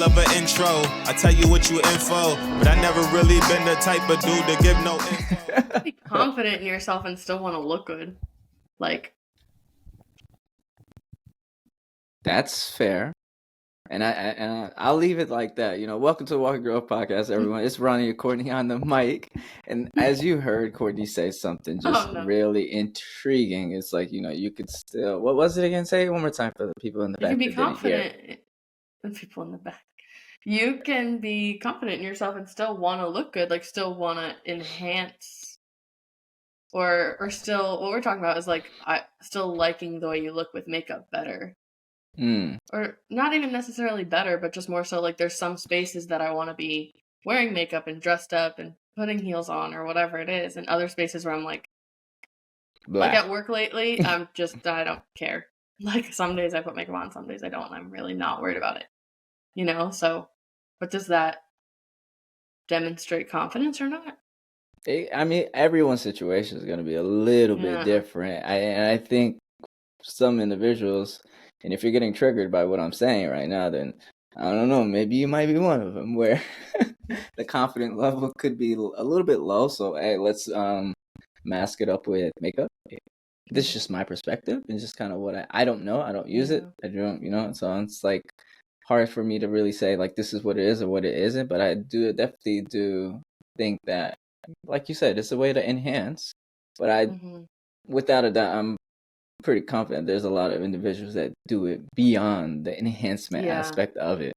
hell of an intro. I tell you what you info, but I never really been the type of dude to give no info. Be confident in yourself and still want to look good. Like, That's fair. And I'll leave it like that. You know, welcome to the Walk and Grow podcast, everyone. It's Ronnie and Courtney on the mic. And as you heard Courtney say something just really intriguing, it's like, you know, you could still, what was it again? Say it one more time for the people in the back. You can be confident in people in the back. You can be confident in yourself and still want to look good, like still want to enhance or still, what we're talking about is like, still liking the way you look with makeup better. Or not even necessarily better, but just more so like there's some spaces that I want to be wearing makeup and dressed up and putting heels on or whatever it is, and other spaces where I'm like at work lately, I don't care. Like some days I put makeup on, some days I don't, and I'm really not worried about it. You know, so but does that demonstrate confidence or not? I mean, everyone's situation is going to be a little bit different. I think some individuals, and if you're getting triggered by what I'm saying right now, then I don't know, maybe you might be one of them where the confidence level could be a little bit low. So, hey, let's mask it up with makeup. This is just my perspective. It's just kind of what I don't know. I don't use it. I don't, you know, so it's like hard for me to really say like this is what it is or what it isn't. But I definitely do think that, like you said, it's a way to enhance. But without a doubt, I'm pretty confident there's a lot of individuals that do it beyond the enhancement aspect of it.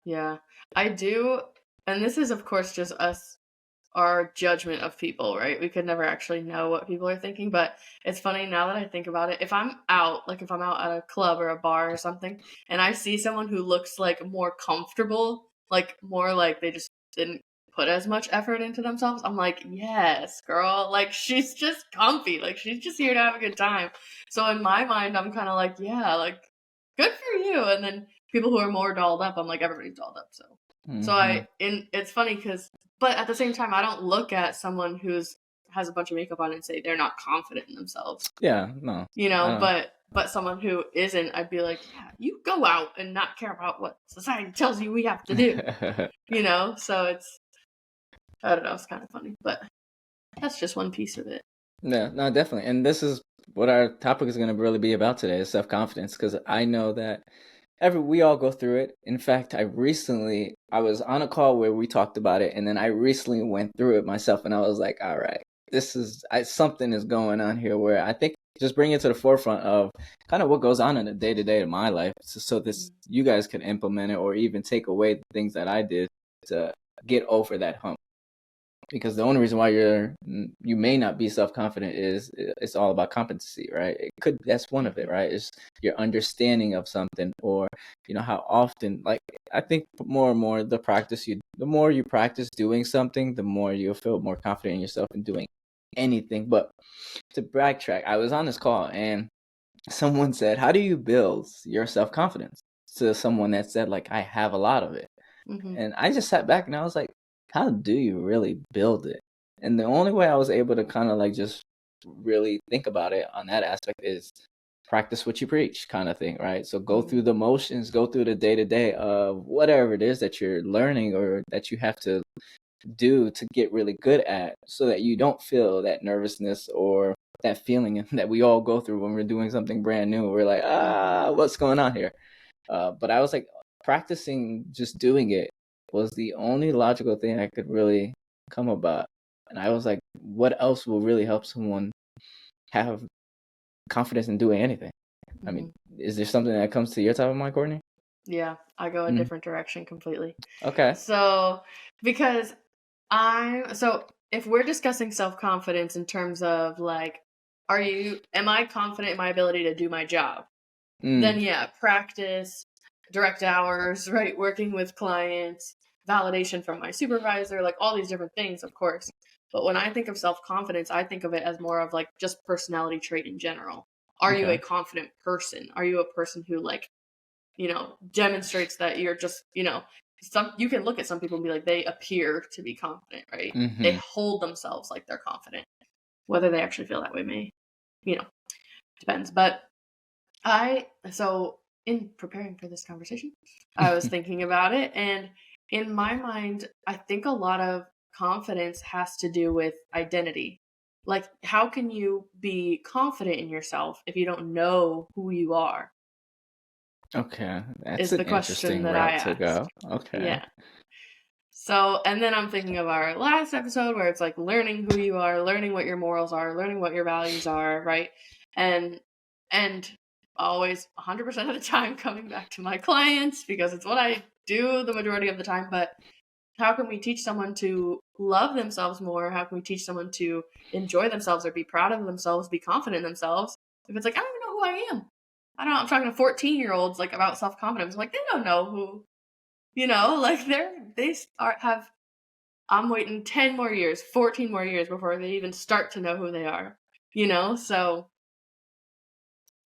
Yeah, I do. And this is, of course, just our judgment of people, right? We could never actually know what people are thinking, but it's funny now that I think about it. If I'm out at a club or a bar or something, and I see someone who looks like more comfortable, like more like they just didn't put as much effort into themselves, I'm like, yes, girl, like she's just comfy, like she's just here to have a good time. So in my mind, I'm kind of like, yeah, like good for you. And then people who are more dolled up, I'm like, everybody's dolled up. So it's funny because, but at the same time, I don't look at someone who's has a bunch of makeup on and say they're not confident in themselves. Yeah, no. You know, but someone who isn't, I'd be like, yeah, you go out and not care about what society tells you we have to do. You know, so it's, I don't know, it's kind of funny, but that's just one piece of it. Yeah, no, definitely. And this is what our topic is going to really be about today, is self-confidence, because I know that we all go through it. In fact, I was on a call where we talked about it, and then I recently went through it myself, and I was like, all right, something is going on here where I think just bring it to the forefront of kind of what goes on in the day-to-day of my life, so this you guys can implement it or even take away the things that I did to get over that hump. Because the only reason why you may not be self-confident is it's all about competency, right? That's one of it, right? It's your understanding of something, or you know how often. Like I think more and more the more you practice doing something, the more you'll feel more confident in yourself in doing anything. But to backtrack, I was on this call and someone said, "How do you build your self-confidence?" To someone that said, like, "I have a lot of it," and I just sat back and I was like, how do you really build it? And the only way I was able to kind of like just really think about it on that aspect is practice what you preach kind of thing, right? So go through the motions, go through the day-to-day of whatever it is that you're learning or that you have to do to get really good at, so that you don't feel that nervousness or that feeling that we all go through when we're doing something brand new. We're like, what's going on here? But I was like, practicing just doing it was the only logical thing I could really come about. And I was like, what else will really help someone have confidence in doing anything? I mean, is there something that comes to your top of mind, Courtney? Yeah, I go a different direction completely. Okay. So, because if we're discussing self-confidence in terms of like, am I confident in my ability to do my job? Then yeah, practice, direct hours, right? Working with clients, validation from my supervisor, like all these different things, of course. But when I think of self-confidence, I think of it as more of like just personality trait in general. Are you a confident person? Are you a person who like, you know, demonstrates that you're just, you know, you can look at some people and be like, they appear to be confident, right? They hold themselves like they're confident. Whether they actually feel that way may, you know, depends. But so in preparing for this conversation, I was thinking about it, and in my mind, I think a lot of confidence has to do with identity. Like, how can you be confident in yourself if you don't know who you are? Okay, that's Is an the question interesting that I route to asked. go. Okay. Yeah. So, and then I'm thinking of our last episode where it's like learning who you are, learning what your morals are, learning what your values are, right? And and always 100% of the time coming back to my clients because it's what I do the majority of the time, but how can we teach someone to love themselves more? How can we teach someone to enjoy themselves or be proud of themselves, be confident in themselves? If it's like, I don't even know who I am. I don't, I'm talking to 14-year-olds like about self-confidence. Like they don't know who, like have, I'm waiting 10 more years, 14 more years before they even start to know who they are, So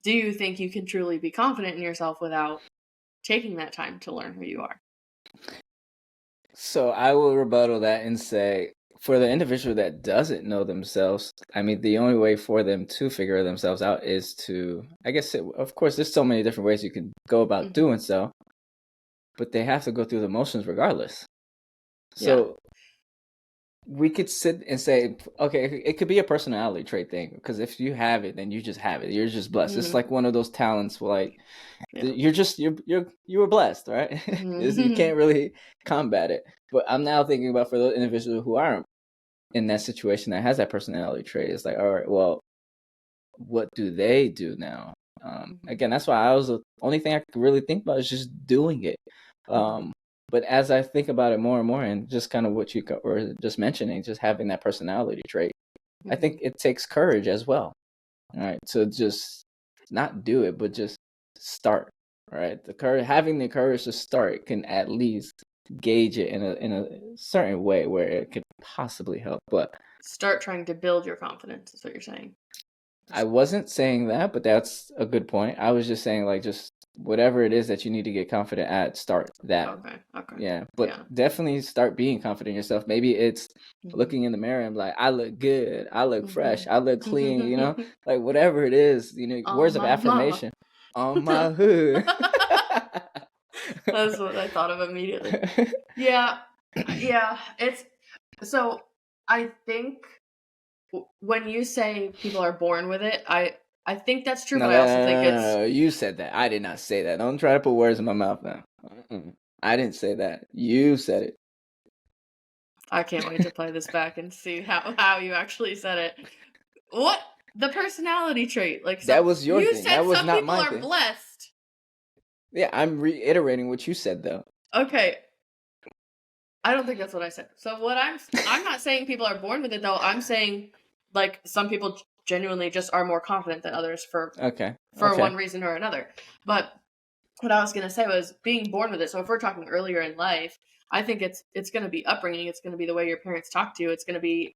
do you think you can truly be confident in yourself without taking that time to learn who you are? So I will rebuttal that and say, for the individual that doesn't know themselves, I mean, the only way for them to figure themselves out is to, I guess, of course, there's so many different ways you can go about doing so, but they have to go through the motions regardless. So we could sit and say, okay, it could be a personality trait thing, because if you have it, then you just have it. You're just blessed. It's like one of those talents where, like, you were blessed, right? You can't really combat it. But I'm now thinking about for those individuals who aren't in that situation that has that personality trait. It's like, all right, well, what do they do now? Again, that's why the only thing I could really think about is just doing it. But as I think about it more and more, and just kind of what you were just mentioning, just having that personality trait, I think it takes courage as well. All right, to just not do it, but just start. Right, having the courage to start can at least gauge it in a certain way where it could possibly help. But start trying to build your confidence is what you're saying. I wasn't saying that, but that's a good point. I was just saying, like, just whatever it is that you need to get confident at, start that. Okay. Yeah, but definitely start being confident in yourself. Maybe it's looking in the mirror and like, I look good, I look fresh, I look clean, like whatever it is, words of affirmation. On my hood. That's what I thought of immediately. Yeah. It's so I think when you say people are born with it, I think that's true, but I also think it's you said that. I did not say that. Don't try to put words in my mouth now. I didn't say that. You said it. I can't wait to play this back and see how you actually said it. What? The personality trait. Like that was your thing. You said that was some not people my are thing. blessed. Yeah, I'm reiterating what you said though. Okay. I don't think that's what I said. So what I'm not saying people are born with it though. I'm saying like some people genuinely just are more confident than others for one reason or another. But what I was going to say was being born with it. So if we're talking earlier in life, I think it's going to be upbringing. It's going to be the way your parents talk to you. It's going to be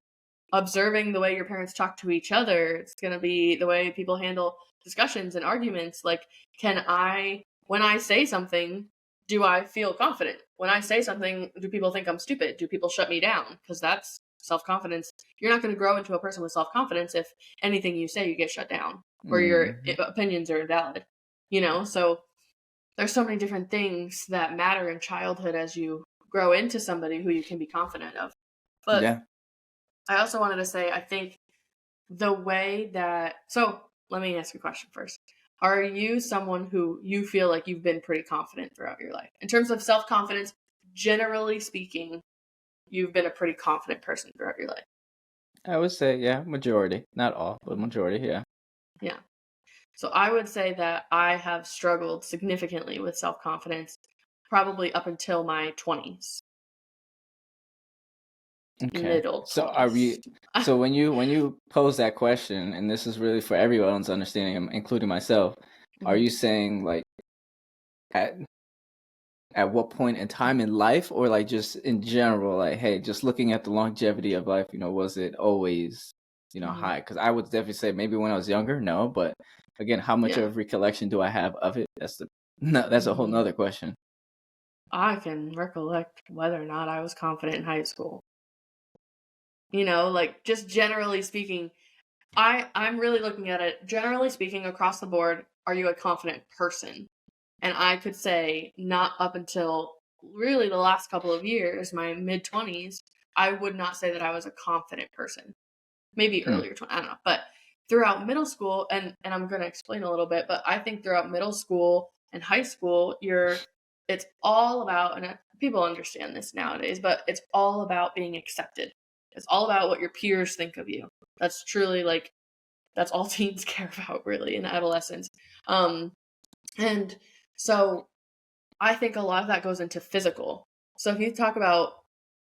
observing the way your parents talk to each other. It's going to be the way people handle discussions and arguments. Like, when I say something, do I feel confident? When I say something, do people think I'm stupid? Do people shut me down? Because that's self-confidence. You're not going to grow into a person with self-confidence if anything you say you get shut down or your opinions are invalid. So there's so many different things that matter in childhood as you grow into somebody who you can be confident of. But I also wanted to say, I think the way that, so let me ask you a question first. Are you someone who you feel like you've been pretty confident throughout your life? In terms of self-confidence, generally speaking, you've been a pretty confident person throughout your life. I would say, yeah, majority. Not all, but majority, yeah. Yeah. So I would say that I have struggled significantly with self-confidence probably up until my 20s. Okay. Middle 20s. So are we? So when you pose that question, and this is really for everyone's understanding, including myself, are you saying like at what point in time in life, or like just in general, like, hey, just looking at the longevity of life, was it always, high? Because I would definitely say maybe when I was younger, no, but again, how much of recollection do I have of it? That's a whole nother question. I can recollect whether or not I was confident in high school. Like just generally speaking, I'm really looking at it, generally speaking, across the board, are you a confident person? And I could say not up until really the last couple of years, my mid-20s, I would not say that I was a confident person. Maybe Hmm. earlier 20, I don't know. But throughout middle school, and I'm going to explain a little bit, but I think throughout middle school and high school, it's all about, and people understand this nowadays, but it's all about being accepted. It's all about what your peers think of you. That's truly like, that's all teens care about really in adolescence. And so I think a lot of that goes into physical. So if you talk about,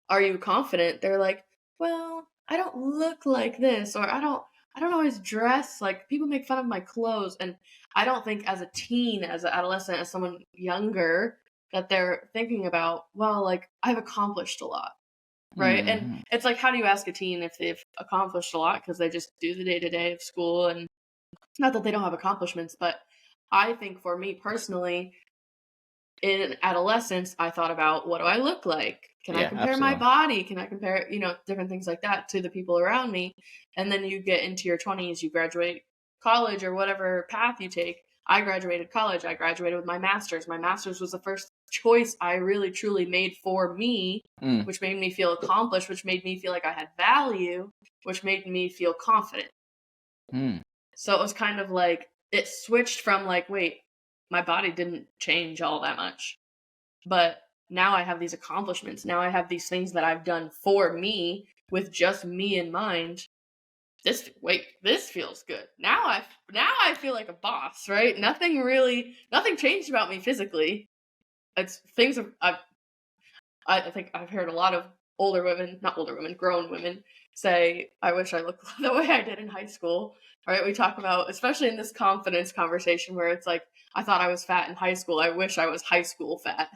are you confident? They're like, well, I don't look like this, or I don't always dress like, people make fun of my clothes. And I don't think as a teen, as an adolescent, as someone younger, that they're thinking about, well, like I've accomplished a lot. Right. And Hmm. it's like, how do you ask a teen if they've accomplished a lot? Because they just do the day to day of school. And not that they don't have accomplishments, but I think for me personally, in adolescence, I thought about, what do I look like? Can I Yeah, compare my absolutely. body? Can I compare, different things like that to the people around me? And then you get into your 20s, you graduate college or whatever path you take. I graduated college. I graduated with my master's. My master's was the first choice I really truly made for me, Mm. which made me feel accomplished, which made me feel like I had value, which made me feel confident. Mm. So it was kind of like, it switched from like, wait, my body didn't change all that much, but now I have these accomplishments. Now I have these things that I've done for me with just me in mind. This feels good. Now I feel like a boss, right? Nothing changed about me physically. It's things I think I've heard a lot of not older women, grown women say, I wish I looked the way I did in high school. Right? We talk about, especially in this confidence conversation where it's like, I thought I was fat in high school. I wish I was high school fat.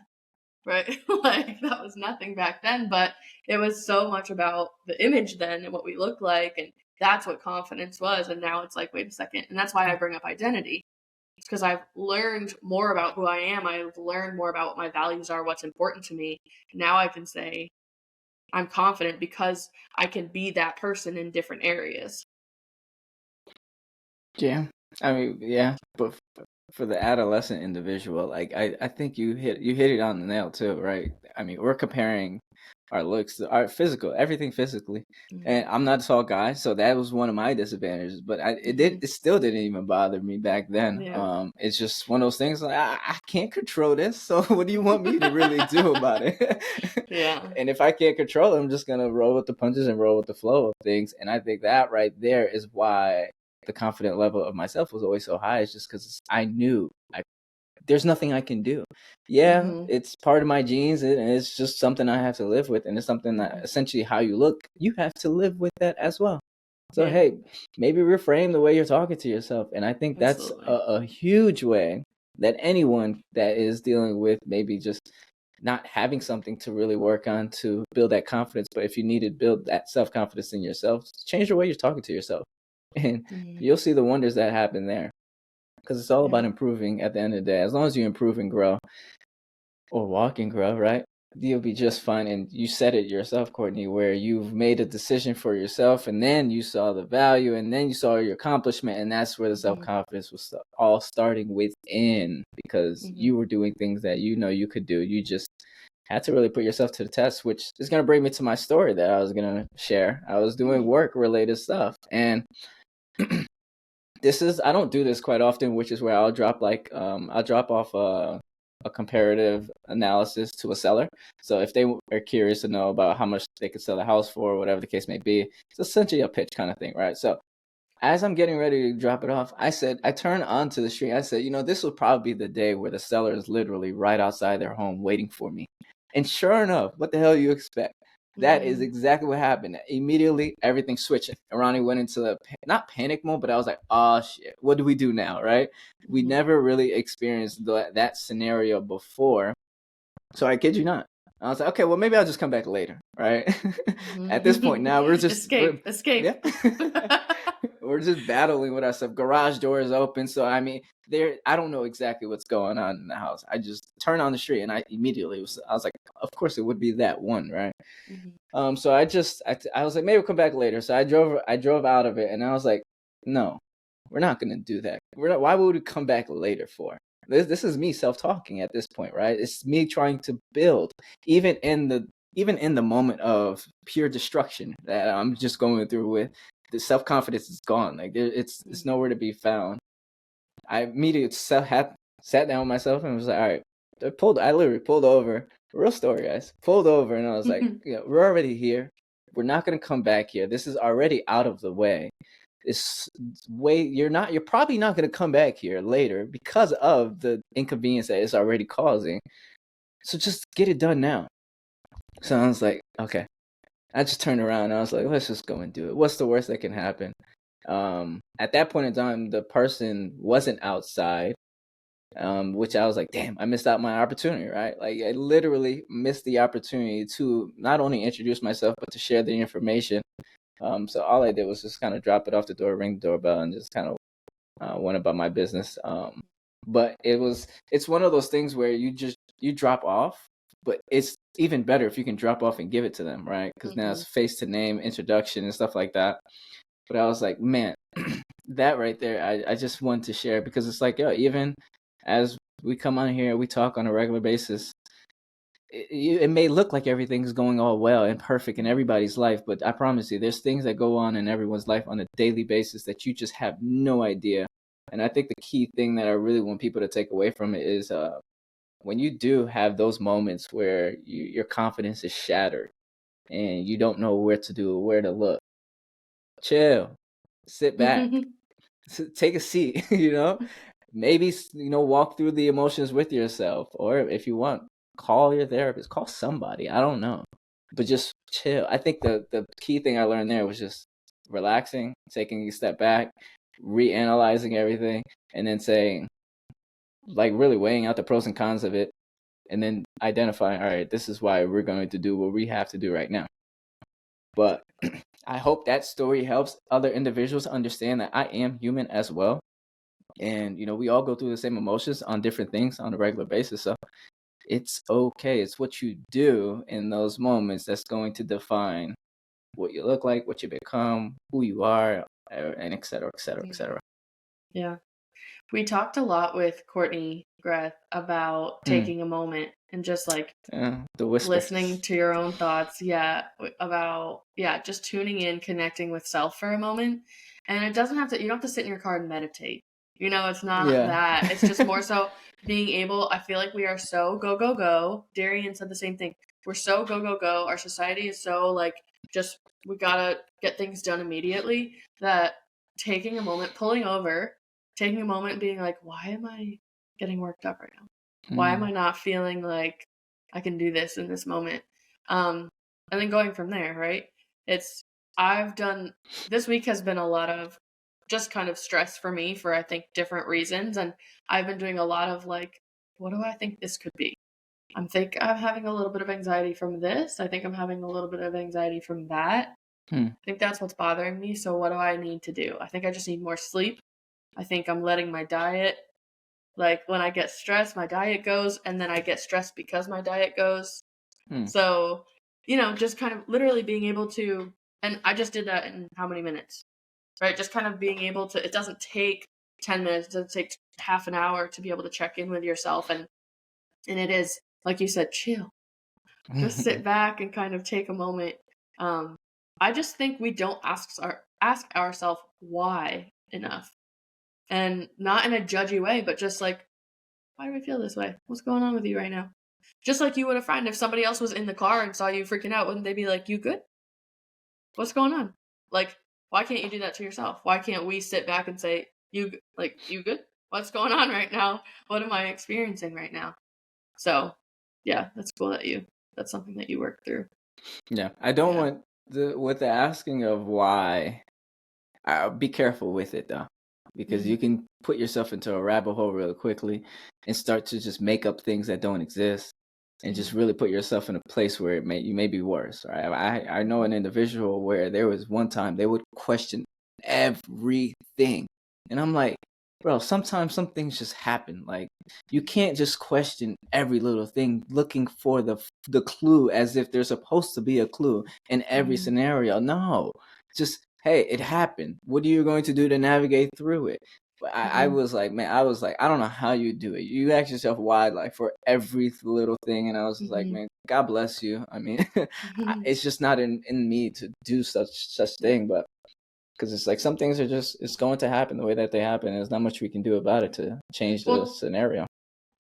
Right? Like that was nothing back then, but it was so much about the image then and what we looked like. And that's what confidence was. And now it's like, wait a second. And that's why I bring up identity. It's because I've learned more about who I am. I've learned more about what my values are, what's important to me. Now I can say I'm confident because I can be that person in different areas. Yeah, I mean, yeah, but for the adolescent individual, like I think you hit it on the nail too, right? I mean, we're comparing our looks, our physical, everything physically, Mm-hmm. and I'm not a tall guy, so that was one of my disadvantages. But Mm-hmm. it still didn't even bother me back then. Yeah. It's just one of those things like I can't control this, so what do you want me to really do about it? Yeah. And if I can't control it, I'm just gonna roll with the punches and roll with the flow of things. And I think that right there is why the confident level of myself was always so high. Is just because I knew there's nothing I can do. Yeah, Mm-hmm. it's part of my genes, and it's just something I have to live with, and it's something that Mm-hmm. essentially how you look, you have to live with that as well. So Yeah. hey, maybe reframe the way you're talking to yourself, and I think that's Absolutely. a huge way that anyone that is dealing with maybe just not having something to really work on to build that confidence, but if you need to build that self-confidence in yourself, change the way you're talking to yourself, and Mm-hmm. you'll see the wonders that happen there, because it's all Yeah. about improving at the end of the day. As long as you improve and grow, or walk and grow, right? You'll be just fine. And you said it yourself, Courtney, where you've made a decision for yourself, and then you saw the value, and then you saw your accomplishment, and that's where the self Mm-hmm. confidence was all starting within, because Mm-hmm. you were doing things that you know you could do. You just had to really put yourself to the test, which is going to bring me to my story that I was going to share. I was doing work related stuff, and I don't do this quite often, which is where I'll drop I'll drop off a comparative analysis to a seller. So if they are curious to know about how much they could sell the house for, whatever the case may be, it's essentially a pitch kind of thing, right? So as I'm getting ready to drop it off, I turned onto the street. I said, this will probably be the day where the seller is literally right outside their home waiting for me. And sure enough, what the hell you expect? That is Mm-hmm. exactly what happened. Immediately, everything switching. Ronnie went into not panic mode, but I was like, oh shit, what do we do now, right? We Mm-hmm. never really experienced that scenario before. So I kid you not. I was like, okay, well, maybe I'll just come back later, right? At this point now, Escape. yeah. We're just battling with ourselves. Garage door is open, so I mean, I don't know exactly what's going on in the house. I just turn on the street, and I was like, of course it would be that one, right? Mm-hmm. So I was like, maybe we'll come back later. So I drove out of it, and I was like, no, we're not gonna do that. Why would we come back later for? This is me self-talking at this point, right? It's me trying to build, even in the moment of pure destruction that I'm just going through with. The self-confidence is gone. Like it's nowhere to be found. I immediately sat down with myself and was like, all right. I literally pulled over. Real story, guys. Pulled over and I was like, yeah, we're already here. We're not gonna come back here. This is already out of the way. It's way you're probably not gonna come back here later because of the inconvenience that it's already causing. So just get it done now. So I was like, okay. I just turned around and I was like, let's just go and do it. What's the worst that can happen? At that point in time, the person wasn't outside, which I was like, damn, I missed out my opportunity, right? Like I literally missed the opportunity to not only introduce myself, but to share the information. So all I did was just kind of drop it off the door, ring the doorbell, and just kind of went about my business. But it's one of those things where you drop off, but it's even better if you can drop off and give it to them, right? Because now it's face to name introduction and stuff like that. But I was like, man, that right there, I just wanted to share because it's like, yo, even as we come on here, we talk on a regular basis. It may look like everything's going all well and perfect in everybody's life, but I promise you, there's things that go on in everyone's life on a daily basis that you just have no idea. And I think the key thing that I really want people to take away from it is when you do have those moments where your confidence is shattered and you don't know where to do, where to look, chill, sit back, take a seat, maybe, walk through the emotions with yourself, or if you want, call your therapist, call somebody, I don't know, but just chill. I think the key thing I learned there was just relaxing, taking a step back, reanalyzing everything, and then saying, like, really weighing out the pros and cons of it, and then identifying, all right, this is why we're going to do what we have to do right now. But I hope that story helps other individuals understand that I am human as well. And, we all go through the same emotions on different things on a regular basis. So it's okay. It's what you do in those moments that's going to define what you look like, what you become, who you are, and et cetera, et cetera, et cetera. Yeah. We talked a lot with Courtney Greth about taking a moment and just like the whisper, listening to your own thoughts. About just tuning in, connecting with self for a moment. And it doesn't have to, you don't have to sit in your car and meditate. It's not that. It's just more so being able, I feel like we are so go, go, go. Darian said the same thing. We're so go, go, go. Our society is so like, just, we gotta get things done immediately, that taking a moment, pulling over, taking a moment and being like, why am I getting worked up right now? Why am I not feeling like I can do this in this moment? And then going from there, right? This week has been a lot of just kind of stress for me for, I think, different reasons. And I've been doing a lot of like, what do I think this could be? I'm having a little bit of anxiety from this. I think I'm having a little bit of anxiety from that. I think that's what's bothering me. So what do I need to do? I think I just need more sleep. I think I'm letting my diet, like when I get stressed, my diet goes, and then I get stressed because my diet goes. So, just kind of literally being able to, and I just did that in how many minutes, right? Just kind of being able to, it doesn't take 10 minutes, it doesn't take half an hour to be able to check in with yourself. And it is, like you said, chill. Just sit back and kind of take a moment. I just think we don't ask ourselves why enough. And not in a judgy way, but just like, why do we feel this way? What's going on with you right now? Just like you would a friend, if somebody else was in the car and saw you freaking out, wouldn't they be like, you good? What's going on? Like, why can't you do that to yourself? Why can't we sit back and say, you good? What's going on right now? What am I experiencing right now? So, yeah, that's cool that's something that you work through. Yeah, I don't want with the asking of why, be careful with it though, because you can put yourself into a rabbit hole really quickly and start to just make up things that don't exist and just really put yourself in a place where you may be worse. Right? I know an individual where there was one time they would question everything, and I'm like, bro, sometimes some things just happen. Like, you can't just question every little thing looking for the clue as if there's supposed to be a clue in every scenario. No, just, hey, it happened. What are you going to do to navigate through it? I was like, man, I don't know how you do it. You ask yourself why, like for every little thing, and I was just like, man, God bless you. I mean, it's just not in me to do such thing, but because it's like some things are just it's going to happen the way that they happen, and there's not much we can do about it to change the Well, scenario.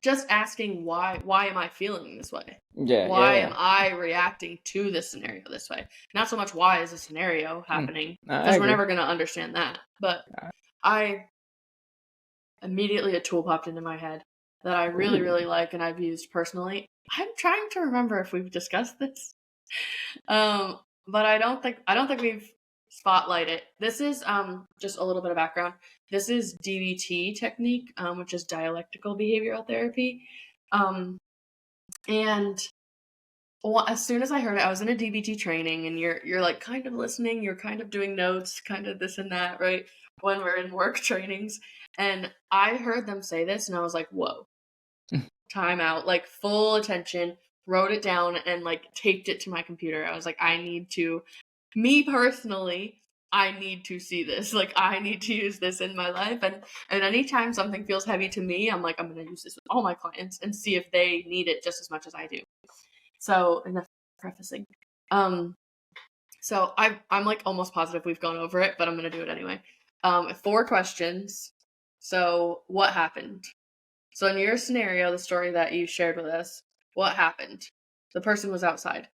just asking why am I feeling this way? Yeah, Why yeah, am I reacting to this scenario this way? Not so much why is the scenario happening, I because we're agree. never going to understand that. But I immediately a tool popped into my head that I really, really like and I've used personally. I'm trying to remember if we've discussed this. But I don't think we've spotlighted. This is just a little bit of background. This is DBT technique, which is dialectical behavioral therapy. And as soon as I heard it, I was in a DBT training, and you're like kind of listening, you're kind of doing notes, kind of this and that, right? When we're in work trainings, and I heard them say this, and I was like, "Whoa, time out!" Like full attention, wrote it down, and like taped it to my computer. I was like, "I need to." Me personally, I need to see this. Like, I need to use this in my life. And anytime something feels heavy to me, I'm like, I'm going to use this with all my clients and see if they need it just as much as I do. So, enough prefacing. So I'm like almost positive we've gone over it, but I'm going to do it anyway. 4 questions. So, what happened? So, in your scenario, the story that you shared with us, what happened? The person was outside,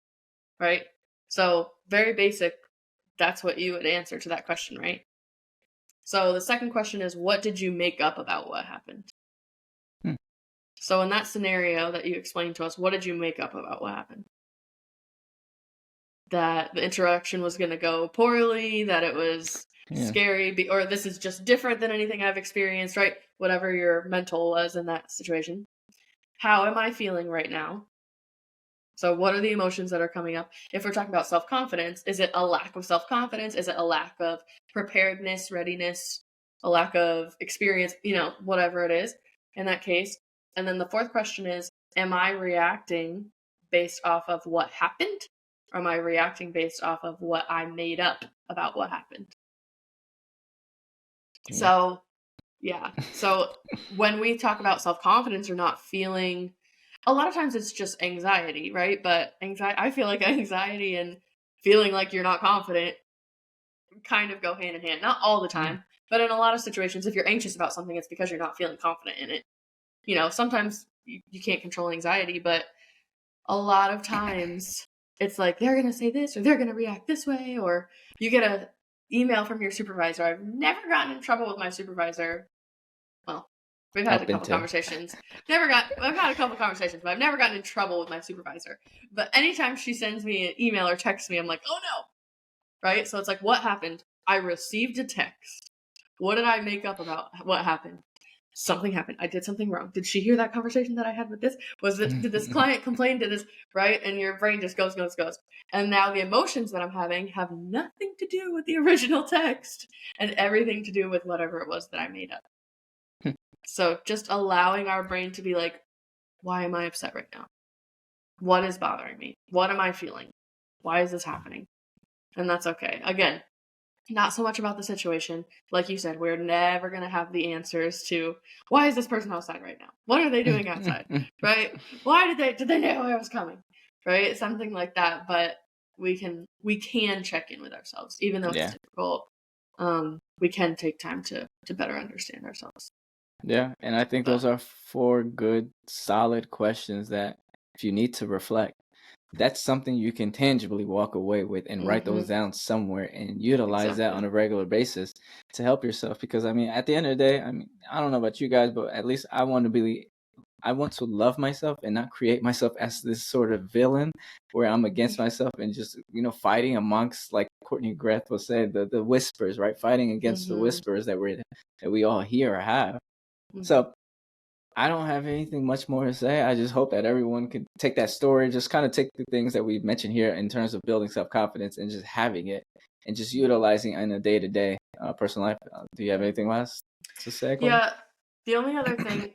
right? So, very basic. That's what you would answer to that question, right? So the second question is, what did you make up about what happened? So in that scenario that you explained to us, what did you make up about what happened? That the interaction was going to go poorly, that it was scary, or this is just different than anything I've experienced, right? Whatever your mental was in that situation. How am I feeling right now? So what are the emotions that are coming up? If we're talking about self-confidence, is it a lack of self-confidence? Is it a lack of preparedness, readiness, a lack of experience, whatever it is in that case? And then the fourth question is, am I reacting based off of what happened? Or am I reacting based off of what I made up about what happened? Yeah. So, yeah. So when we talk about self-confidence or not feeling, a lot of times it's just anxiety, right? But I feel like anxiety and feeling like you're not confident kind of go hand in hand. Not all the time, but in a lot of situations, if you're anxious about something, it's because you're not feeling confident in it. Sometimes you can't control anxiety, but a lot of times it's like they're going to say this or they're going to react this way, or you get a email from your supervisor. I've never gotten in trouble with my supervisor. Well, we've had a couple conversations. I've had a couple conversations, but I've never gotten in trouble with my supervisor. But anytime she sends me an email or texts me, I'm like, oh no. Right? So it's like, what happened? I received a text. What did I make up about what happened? Something happened. I did something wrong. Did she hear that conversation that I had with this? Did this client complain to this? Right? And your brain just goes. And now the emotions that I'm having have nothing to do with the original text and everything to do with whatever it was that I made up. So just allowing our brain to be like, why am I upset right now? What is bothering me? What am I feeling? Why is this happening? And that's okay. Again, not so much about the situation. Like you said, we're never going to have the answers to why is this person outside right now? What are they doing outside? Right? Why did they know I was coming? Right? Something like that. But we can check in with ourselves, even though it's difficult. We can take time to better understand ourselves. Yeah, and I think those are 4 good, solid questions that if you need to reflect, that's something you can tangibly walk away with and write those down somewhere and utilize that on a regular basis to help yourself. Because I mean, at the end of the day, I don't know about you guys, but at least I want to love myself and not create myself as this sort of villain where I'm against myself and just, fighting amongst, like Courtney Greth will say, the whispers, right? Fighting against the whispers that we all hear or have. So I don't have anything much more to say. I just hope that everyone can take that story, just kind of take the things that we've mentioned here in terms of building self-confidence and just having it and just utilizing it in a day-to-day personal life. Do you have anything last to say, Courtney? Yeah, the only other thing,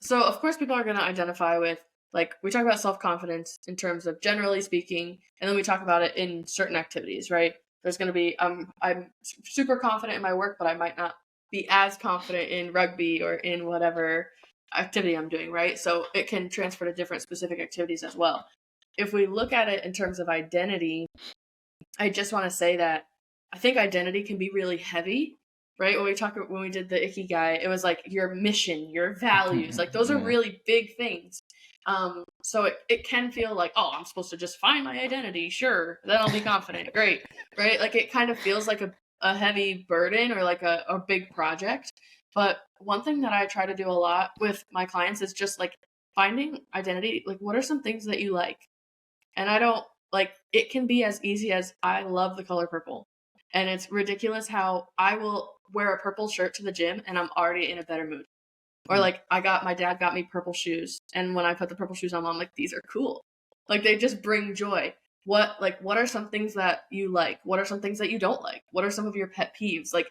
so of course people are going to identify with, like, we talk about self-confidence in terms of generally speaking, and then we talk about it in certain activities, right? There's going to be, I'm super confident in my work, but I might not be as confident in rugby or in whatever activity I'm doing, right? So it can transfer to different specific activities as well. If we look at it in terms of identity, I just want to say that I think identity can be really heavy, right? When we did the Ikigai, it was like your mission, your values, like those are Yeah. really big things. So it can feel like, oh, I'm supposed to just find my identity. Sure. Then I'll be confident. Great. Right. Like it kind of feels like a heavy burden or like a big project. But one thing that I try to do a lot with my clients is just like finding identity. Like, what are some things that you like? And I don't like it can be as easy as I love the color purple. And it's ridiculous how I will wear a purple shirt to the gym and I'm already in a better mood. Or like my dad got me purple shoes, and when I put the purple shoes on, I'm like, these are cool. Like they just bring joy. What are some things that you like? What are some things that you don't like? What are some of your pet peeves? Like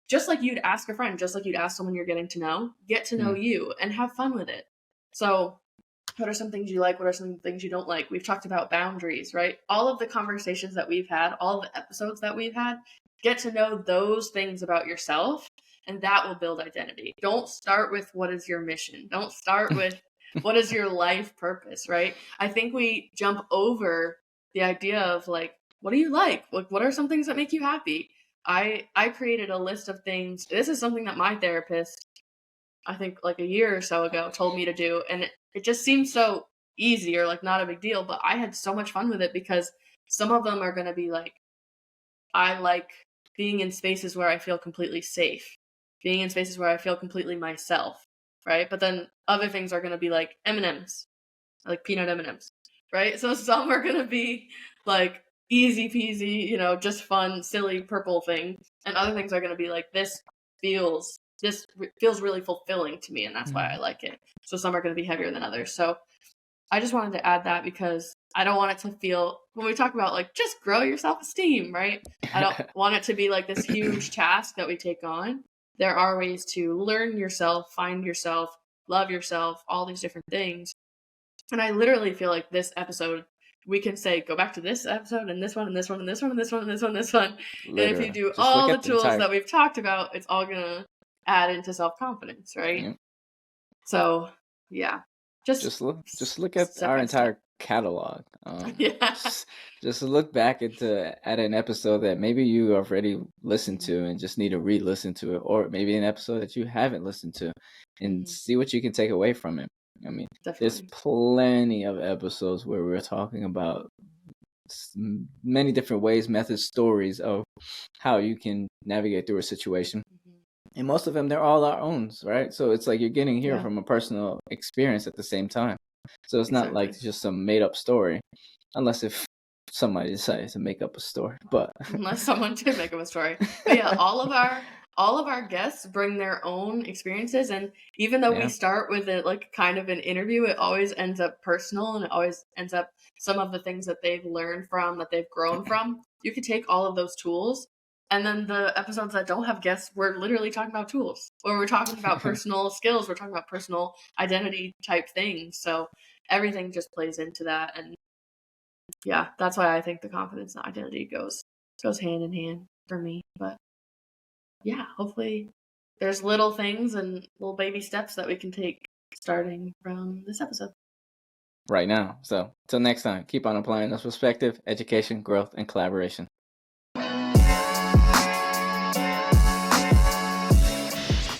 just like you'd ask a friend, just like you'd ask someone you're getting to know, get to know you and have fun with it. So what are some things you like? What are some things you don't like? We've talked about boundaries, right? All of the conversations that we've had, all of the episodes that we've had, get to know those things about yourself, and that will build identity. Don't start with what is your mission. Don't start with what is your life purpose, right? I think we jump over the idea of like, what do you like? What are some things that make you happy? I created a list of things. This is something that my therapist, I think like a year or so ago, told me to do, and it just seems so easy or like not a big deal, but I had so much fun with it because some of them are going to be like, I like being in spaces where I feel completely safe, being in spaces where I feel completely myself, right? But then other things are going to be like M&Ms, like peanut M&Ms, right? So some are going to be like easy peasy, just fun, silly purple thing, and other things are going to be like this feels really fulfilling to me, and that's why I like it. So some are going to be heavier than others. So I just wanted to add that because I don't want it to feel, when we talk about like just grow your self-esteem, right? I don't want it to be like this huge task that we take on. There are ways to learn yourself, find yourself, love yourself, all these different things. And I literally feel like this episode, we can say, go back to this episode and this one and this one and this one and this one and this one and this one. Literally. And if you do Just all look the at tools that we've talked about, it's all going to add into self-confidence, right? Yeah. So, yeah. Just look at our entire catalog. Yeah. Just look back at an episode that maybe you already listened to and just need to re-listen to it, or maybe an episode that you haven't listened to, and see what you can take away from it. I mean, there's plenty of episodes where we're talking about many different ways, methods, stories of how you can navigate through a situation. And most of them, they're all our own, right? So it's like you're getting here from a personal experience at the same time. So it's not like just some made up story, unless if somebody decided to make up a story. But unless someone did make up a story. But yeah, all of our guests bring their own experiences, and even though we start with it like kind of an interview, it always ends up personal, and it always ends up some of the things that they've learned from, that they've grown from. You could take all of those tools. And then the episodes that don't have guests, we're literally talking about tools, or we're talking about personal skills. We're talking about personal identity type things. So everything just plays into that. And yeah, that's why I think the confidence and identity goes hand in hand for me. But yeah, hopefully there's little things and little baby steps that we can take starting from this episode. Right now. So till next time, keep on applying this perspective, education, growth, and collaboration.